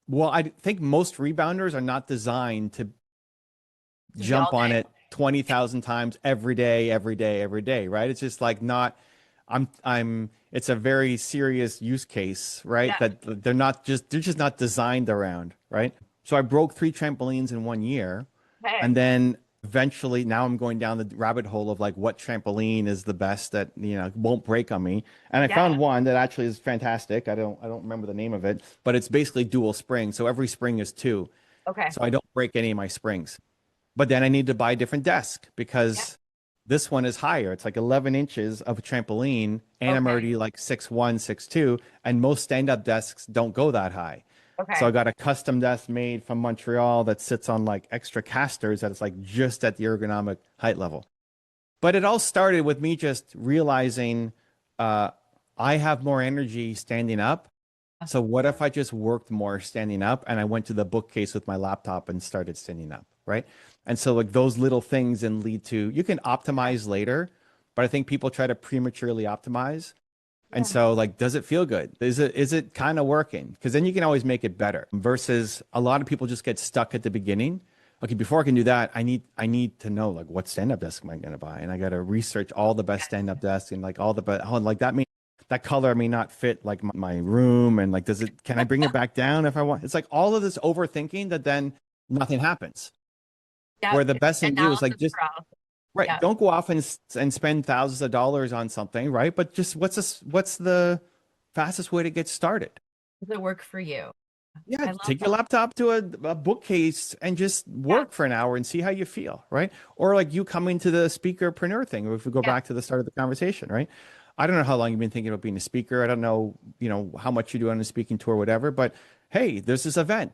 Well, I think most rebounders are not designed to To be all jump on day. it 20,000 times every day, every day, every day, right? It's just like not, it's a very serious use case, right? Yeah. That they're just not designed around, right? So I broke 3 trampolines in 1 year. Okay. And then eventually now I'm going down the rabbit hole of like what trampoline is the best that, won't break on me. And I Yeah. found one that actually is fantastic. I don't remember the name of it, but it's basically dual spring. So every spring is two. Okay. So I don't break any of my springs. But then I need to buy a different desk Yeah. because this one is higher. It's like 11 inches of a trampoline, and I'm Okay. already like 6'1", 6'2", and most stand-up desks don't go that high. So I Okay. got a custom desk made from Montreal that sits on like extra casters that is like just at the ergonomic height level. But it all started with me just realizing uh, I have more energy standing up. So what if I just worked more standing up and I went to the bookcase with my laptop and started standing up, right? And so like those little things then lead to you can optimize later, but I think people try to prematurely optimize. And Yeah. so like does it feel good? Is it kind of working? Because then you can always make it better versus a lot of people just get stuck at the beginning. Okay, before I can do that, I need to know like what stand-up desk am I going to buy? And I got to research all the best stand-up desks and like all the best, oh, and like that color may not fit like my room and like can I bring it back down if I want? It's like all of this overthinking that then nothing happens. Yeah. Where the It's best thing to do is like analysis just paralysis. right, Yeah. don't go off and spend thousands of dollars on something, right? But just what's the fastest way to get started? Does it work for you? Yeah, I love take your that. laptop to a bookcase and just Yeah. work for an hour and see how you feel, right? Or like you coming to the speakerpreneur thing, if we go Yeah. back to the start of the conversation, right? I don't know how long you've been thinking about being a speaker. I don't know, how much you do on a speaking tour, whatever, but hey, there's this event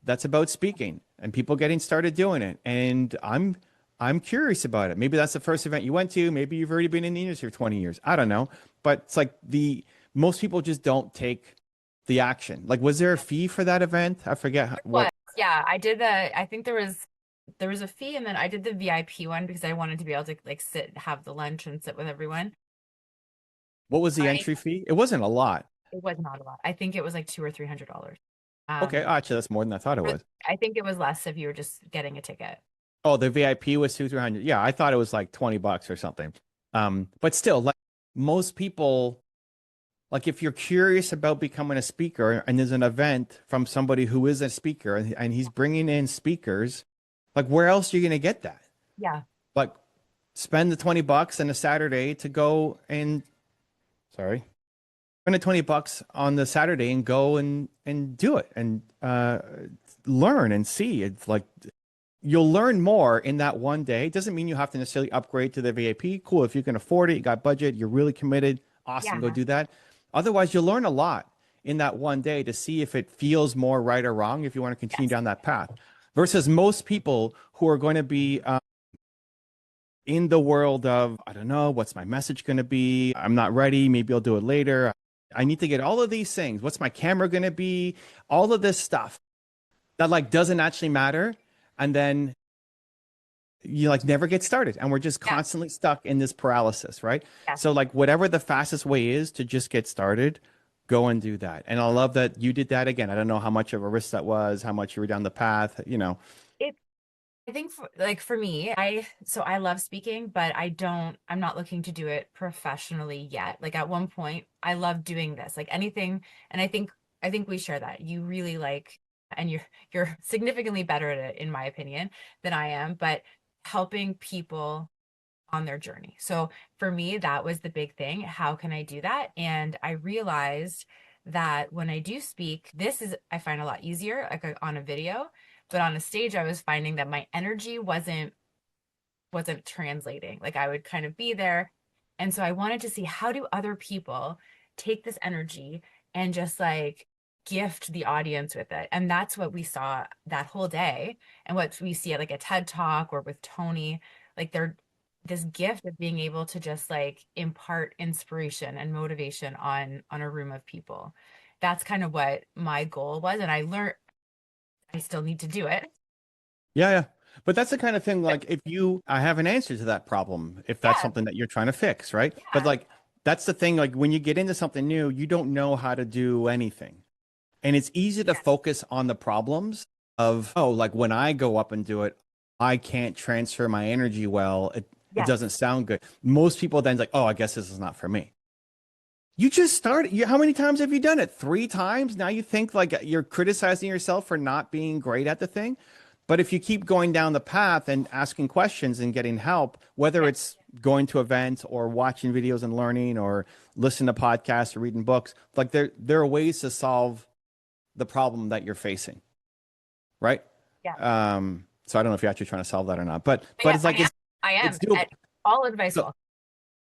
that's about speaking and people getting started doing it. And I'm curious about it. Maybe that's the first event you went to. Maybe you've already been in the industry for 20 years. I don't know. But it's like the most people just don't take the action. Like, was there a fee for that event? I forget what. What? Yeah, I did I think there was a fee, and then I did the VIP one because I wanted to be able to like sit, have the lunch and sit with everyone. What was the I entry fee? It wasn't a lot. It was not a lot. I think it was like $200 or $300. Okay, Um, actually, that's more than I thought it was. I think it was less if you were just getting a ticket. Oh, the VIP was 200, 300. Yeah, I thought it was like $20 or something. But still, like most people, like if you're curious about becoming a speaker and there's an event from somebody who is a speaker and he's bringing in speakers, like where else are you going to get that? Yeah. Like spend the $20 on a Saturday to go and sorry, spend the $20 on the Saturday and go and do it and learn and see. It's like you'll learn more in that one day. It doesn't mean you have to necessarily upgrade to the VIP. Cool. If you can afford it, you got budget, you're really committed. Awesome. Go Yeah. do that. Otherwise, you'll learn a lot in that one day to see if it feels more right or wrong if you want to continue Yes. down that path versus most people who are going to be in the world of, I don't know, what's my message going to be? I'm not ready. Maybe I'll do it later. I need to get all of these things. What's my camera going to be? All of this stuff that like doesn't actually matter. And then you like never get started. And we're just Yeah. constantly stuck in this paralysis, right? Yes. So like whatever the fastest way is to just get started, go and do that. And I love that you did that again. I don't know how much of a risk that was, how much you were down the path. It, I think for me, I love speaking, but I'm not looking to do it professionally yet. Like at one point, I love doing this, like anything, and I think we share that. You really like, and you're significantly better at it, in my opinion, than I am, but helping people on their journey. So for me, that was the big thing. How can I do that? And I realized that when I do speak, I find a lot easier, like on a video, but on a stage, I was finding that my energy wasn't translating. Like I would kind of be there And so I wanted to see, how do other people take this energy and just like gift the audience with it. And that's what we saw that whole day, and what we see at like a TED Talk or with Tony. Like they're this gift of being able to just like impart inspiration and motivation on a room of people. That's kind of what my goal was, and I learned I still need to do it. Yeah, yeah. But that's the kind of thing, But like if you, I have an answer to that problem, if that's yeah, something that you're trying to fix, right? But yeah, like that's the thing, like when you get into something new, you don't know how to do anything. And it's easy to yeah, focus on the problems of, oh, like when I go up and do it, I can't transfer my energy well. It yes, doesn't sound good. Most people then like, oh, I guess this is not for me. You just started. How many times have you done it? 3 times? Now you think like you're criticizing yourself for not being great at the thing. But if you keep going down the path and asking questions and getting help, whether yeah, it's going to events or watching videos and learning or listening to podcasts or reading books, like there are ways to solve the problem that you're facing, right? yeah. So I don't know if you're actually trying to solve that or not, But but yes, it's like I it's am. doable. And all advice So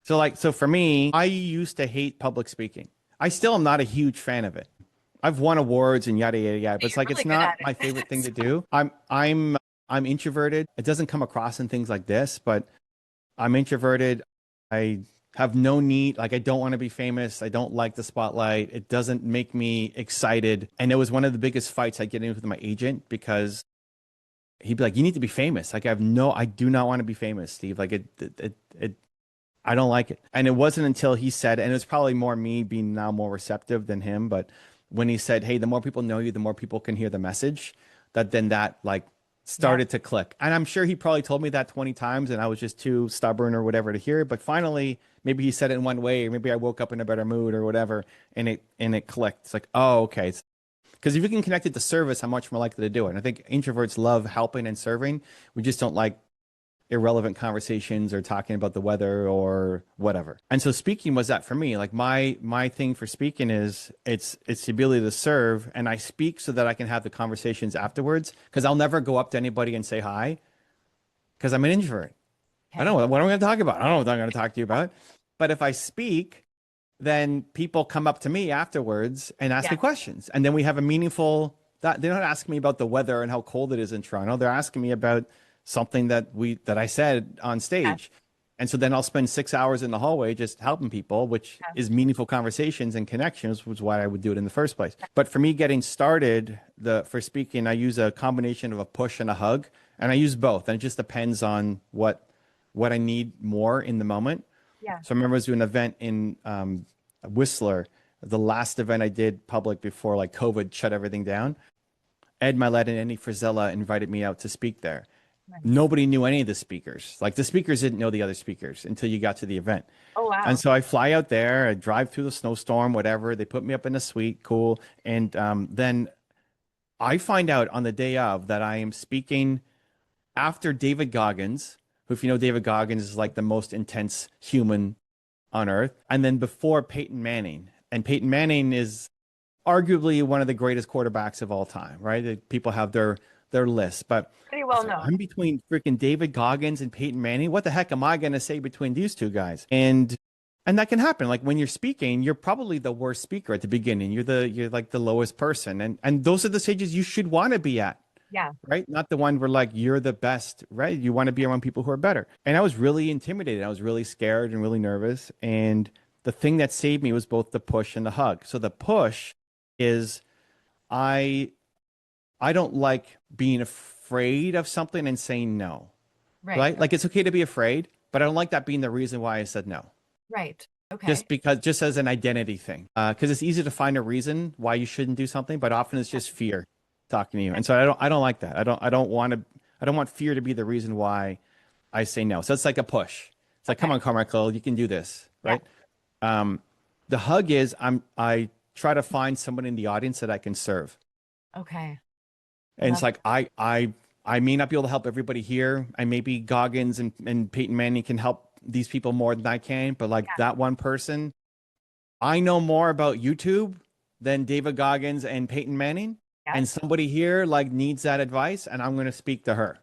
will. so for me, I used to hate public speaking. I still am not a huge fan of it. I've won awards and yada yada yada, but But it's you're like really it's good not at my favorite it. thing to So, do. I'm introverted. It doesn't come across in things like this, but I'm introverted. I have no need, like I don't want to be famous. I don't like the spotlight. It doesn't make me excited. And it was one of the biggest fights I get into with my agent because he'd be like, "You need to be famous." Like I do not want to be famous, Steve. Like I don't like it. And it wasn't until he said, and it was probably more me being now more receptive than him, but when he said, "Hey, the more people know you, the more people can hear the message," that like yeah, started to click. And I'm sure he probably told me that 20 times and I was just too stubborn or whatever to hear it. But finally, maybe he said it in one way, or maybe I woke up in a better mood or whatever, and it clicked. It's like, oh, okay. Because if you can connect it to service, I'm much more likely to do it. And I think introverts love helping and serving. We just don't like irrelevant conversations or talking about the weather or whatever. And so speaking was that for me. Like my thing for speaking is it's the ability to serve, and I speak so that I can have the conversations afterwards because I'll never go up to anybody and say hi because I'm an introvert. I don't okay, know what I'm going to talk about. I don't know what I'm going to talk to you about. But if I speak, then people come up to me afterwards and ask yeah, me questions. And then we have a meaningful that they're not asking me about the weather and how cold it is in Toronto. They're asking me about something that I said on yeah, stage. And so then I'll spend 6 hours in the hallway just helping people, which yeah, is meaningful conversations and connections, which is why I would do it in the first place. But for me getting started, the for speaking, I use a combination of a push and a hug. And I use both. And it just depends on what I need more in the moment. yeah. So I remember I was doing an event in Whistler, the last event I did public before like COVID shut everything down. Ed Milet and Andy Frizella invited me out to speak there. Nice. Nobody knew any of the speakers. Like the speakers didn't know the other speakers until you got to the event. Oh And wow. so I fly out there, I drive through the snowstorm, whatever. They put me up in a suite, cool. And then I find out on the day of that I am speaking after David Goggins, who, if you know, David Goggins is like the most intense human on earth, and then before Peyton Manning. And Peyton Manning is arguably one of the greatest quarterbacks of all time, right? People have their lists, but Pretty I well was like, known. I'm between freaking David Goggins and Peyton Manning. What the heck am I going to say between these two guys? And that can happen. Like when you're speaking, you're probably the worst speaker at the beginning. You're like the lowest person, and those are the stages you should want to be at, Yeah. right? Not the one where like you're the best, right? You want to be around people who are better. And I was really intimidated. I was really scared and really nervous. And the thing that saved me was both the push and the hug. So the push is I I don't like being afraid of something and saying no, Right. right? Like it's okay to be afraid, but I don't like that being the reason why I said no. Right. Okay. Just because, just as an identity thing, because it's easy to find a reason why you shouldn't do something, but often it's just fear talking to you, and so I don't like that. I don't want fear to be the reason why I say no. So it's like a push. It's like, come Okay. on, Carmichael, you can do this, Yeah. right? Um, the hug is I try to find someone in the audience that I can serve. Okay. And it's Love. like I may not be able to help everybody here. I maybe Goggins and Peyton Manning can help these people more than I can, but like Yeah. that one person, I know more about YouTube than David Goggins and Peyton Manning. And Yes. somebody here like needs that advice, and I'm going to speak to her.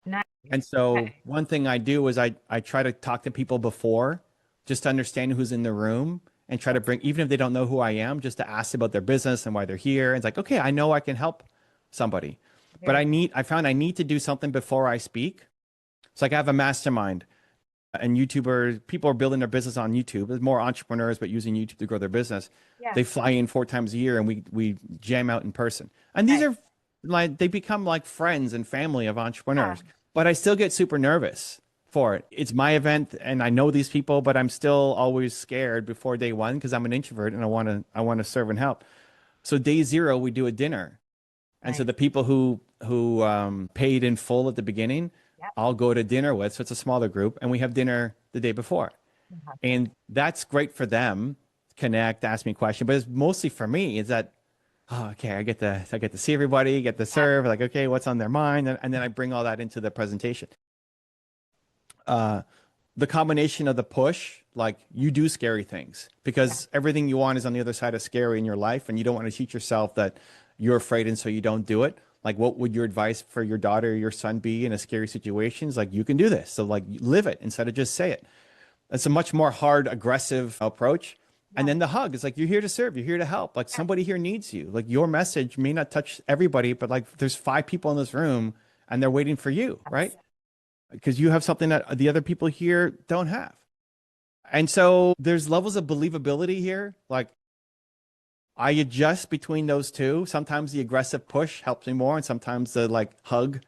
Nice. And so Okay. one thing I do is I try to talk to people before. just to understand who's in the room and try to That's bring, even if they don't know who I am, just to ask about their business and why they're here. And it's like, okay, I know I can help somebody, but very I found I need to do something before I speak. It's like I have a mastermind and YouTubers, people are building their business on YouTube. There's more entrepreneurs, but using YouTube to grow their business. yeah, They fly in 4 times a year and we jam out in person. And these nice. are like, they become like friends and family of Yeah, entrepreneurs. But I still get super nervous for it. It's my event and I know these people, but I'm still always scared before day one because I'm an introvert and I want to serve and help. So day zero, we do a dinner. And so nice. the people who paid in full at the beginning, Yeah, I'll go to dinner with. So it's a smaller group, and we have dinner the day before, fantastic. and that's great for them. Connect, ask me a question, but it's mostly for me. Is that oh, okay? I get to see everybody, get to Yeah, serve. Like okay, what's on their mind, and then I bring all that into the presentation. Uh, the combination of the push, like you do scary things yeah, because everything you want is on the other side of scary in your life, and you don't want to teach yourself that you're afraid and so you don't do it. Like, what would your advice for your daughter or your son be in a scary situation? It's like, you can do this. So, like, live it instead of just say it. It's a much more hard, aggressive approach. And yeah, then the hug is like, you're here to serve, you're here to help. Like, yeah. somebody here needs you. Like, your message may not touch everybody, but like, there's 5 people in this room and they're waiting for you, right? Yes. Because you have something that the other people here don't have. And so there's levels of believability here. Like I adjust between those two. Sometimes the aggressive push helps me more, and sometimes the like hug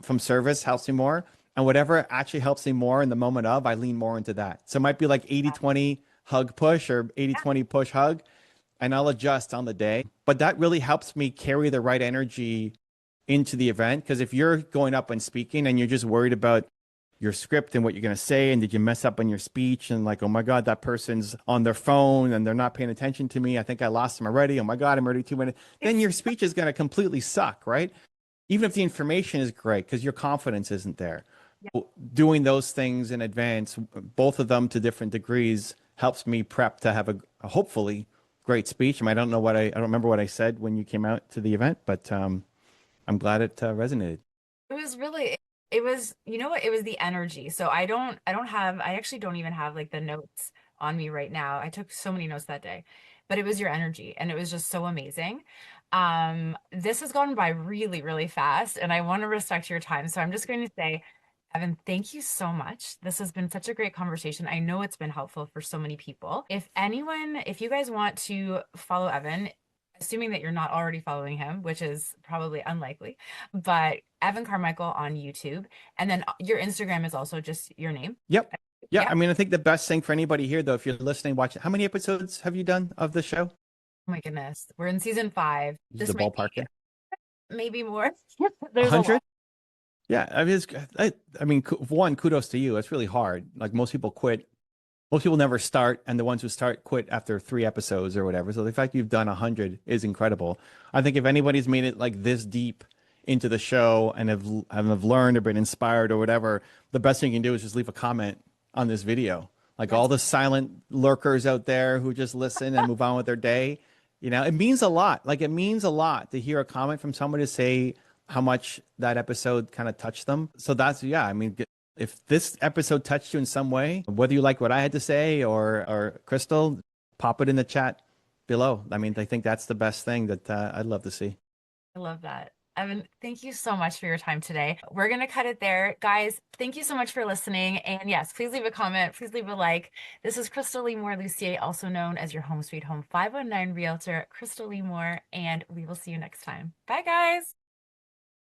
from service helps me more. And whatever actually helps me more in the moment of, I lean more into that. So it might be like 80-20 hug push or 80-20 push hug, and I'll adjust on the day. But that really helps me carry the right energy into the event. Because if you're going up and speaking and you're just worried about your script and what you're going to say, and did you mess up on your speech, and like, oh my God, that person's on their phone and they're not paying attention to me. I think I lost them already. Oh my God, I'm already 2 minutes. Then your speech is going to completely suck, right? Even if the information is great, because your confidence isn't there. Yeah, Doing those things in advance, both of them to different degrees, helps me prep to have a hopefully great speech. I mean, I don't remember what I said when you came out to the event, but I'm glad it resonated. it was really, it was, you know what? It was the energy. So I actually don't even have like the notes on me right now. I took so many notes that day, but it was your energy and it was just so amazing. This has gone by really, really fast and I want to respect your time. So I'm just going to say, Evan, thank you so much. This has been such a great conversation. I know it's been helpful for so many people. If you guys want to follow Evan, assuming that you're not already following him, which is probably unlikely, but Evan Carmichael on YouTube. And then your Instagram is also just your name. Yep. Yeah. Yeah. I mean, I think the best thing for anybody here, though, if you're listening, watching, how many episodes have you done of the show? Oh my goodness. We're in season 5. Use This the might be ballpark there. maybe more. A There's a lot. hundred? Yeah. I mean, I mean, one, kudos to you. It's really hard. Like most people quit. Most people never start, and the ones who start quit after 3 episodes or whatever. So the fact you've done 100 is incredible. I think if anybody's made it like this deep into the show and have learned or been inspired or whatever, the best thing you can do is just leave a comment on this video. Like all Yes. the silent lurkers out there who just listen and move on with their day, it means a lot. Like it means a lot to hear a comment from someone to say how much that episode kind of touched them. So that's yeah. I mean, if this episode touched you in some way, whether you like what I had to say or Krystal, pop it in the chat below. I mean, I think that's the best thing that I'd love to see. I love that. Evan, thank you so much for your time today. We're going to cut it there. Guys, thank you so much for listening. And yes, please leave a comment. Please leave a like. This is Krystal Lee Moore Lucier, also known as your Home Sweet Home 519 Realtor, Krystal Lee Moore, and we will see you next time. Bye, guys.